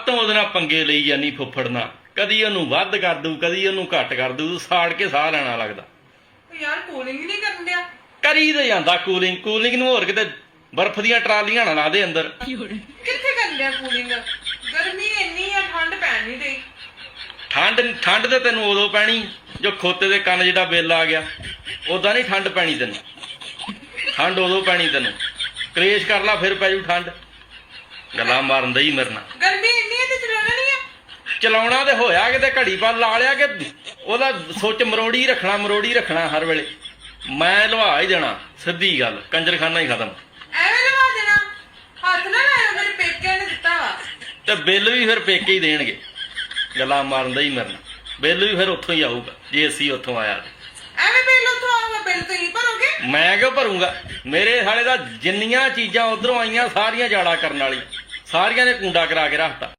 ਤੋਂ ਉਹਦੇ ਨਾਲ ਪੰਗੇ ਲਈ ਜਾਨੀ ਫੁੱਫੜ ਨਾਲ, ਕਦੀ ਉਹਨੂੰ ਵੱਧ ਕਰ ਦੂ ਕਦੀ ਉਹਨੂੰ ਘੱਟ ਕਰ ਦੂ, ਸਾੜ ਕੇ ਸਾਹ ਲੈਣਾ ਲੱਗਦਾ। ਯਾਰ ਕੂਲਿੰਗ ਨਹੀਂ ਕਰਨ ਡਿਆ। ਕਰੀ ਤੇ ਜਾਂਦਾ ਕੂਲਿੰਗ ਨੂੰ ਹੋਰ ਕਿਤੇ ਬਰਫ਼ ਦੀਆਂ ਟਰਾਲੀਆਂ ਨਾ ਲਾ ਦੇ ਅੰਦਰ। ਕਿੱਥੇ ਕਰ ਲਿਆ ਕੂਲਿੰਗ? ਗਰਮੀ ਇੰਨੀ ਆ, ਠੰਡ ਪੈਣ ਨਹੀਂ ਡਈ। ਠੰਡ ਤੇ ਤੈਨੂੰ ਉਦੋਂ ਪੈਣੀ ਜੋ ਖੋਤੇ ਦੇ ਕੰਨ ਜਿਹੜਾ ਬਿੱਲ ਆ ਗਿਆ, ਉਦਾਂ ਨਹੀਂ ਠੰਡ ਪੈਣੀ ਤੈਨੂੰ। ਠੰਡ ਉਦੋਂ ਪੈਣੀ ਤੈਨੂੰ, ਕਲੇਸ਼ ਕਰ ਲਾ ਫਿਰ ਪੈ ਜੂ ਠੰਡ। ਗੱਲਾਂ ਮਾਰਨ ਦਾ ਹੀ ਮੇਰੇ ਨਾਲ। ਗਰਮੀ ਇੰਨੀ ਆ ਤੇ ਚਲਾਉਣਾ ਨਹੀਂ ਆ। ਚਲਾਉਣਾ ਤੇ ਹੋਇਆ ਕਿਤੇ ਘੜੀ ਪਲ ਲਾ ਲਿਆ ਕਿ ਉਹਦਾ ਸੁੱਚ ਮਰੋੜੀ ਰੱਖਣਾ ਹਰ ਵੇਲੇ। ਮੈਂ ਲਵਾ ਹੀ ਦੇਣਾ, ਸਿੱਧੀ ਗੱਲ, ਕੰਜਰਖਾਨਾ ਹੀ ਖਤਮ। ਐਵੇਂ ਲਵਾ ਦੇਣਾ, ਹੱਥ ਨਾ ਲਾਇਓ, ਮੇਰੇ ਪੇਕਿਆਂ ਨੇ ਦਿੱਤਾ ਵਾ। ਤੇ ਬਿੱਲ ਵੀ ਫਿਰ ਪੇਕੇ ਹੀ ਦੇਣਗੇ। ਗੱਲਾਂ ਮਾਰਨ ਦਾ ਹੀ ਮੇਰੇ ਨਾਲ, ਬਿੱਲ ਵੀ ਫਿਰ ਉੱਥੋਂ ਹੀ ਆਊਗਾ ਜੇ ਅਸੀਂ ਉੱਥੋਂ ਆਇਆ। ਐਵੇਂ ਬਿੱਲ ਉੱਥੋਂ ਆਊਗਾ, ਬਿੱਲ ਤੁਸੀਂ ਭਰੋਗੇ? ਮੈਂ ਕਿਉਂ ਭਰੂੰਗਾ? ਮੇਰੇ ਸਾਲੇ ਦਾ ਜਿੰਨੀਆਂ ਚੀਜ਼ਾਂ ਉਧਰੋਂ ਆਈਆਂ ਸਾਰੀਆਂ ਜਾੜਾ ਕਰਨ ਵਾਲੀ, ਸਾਰੀਆਂ ਨੇ ਕੁੰਡਾ ਕਰਾ ਕੇ ਰੱਖਤਾ।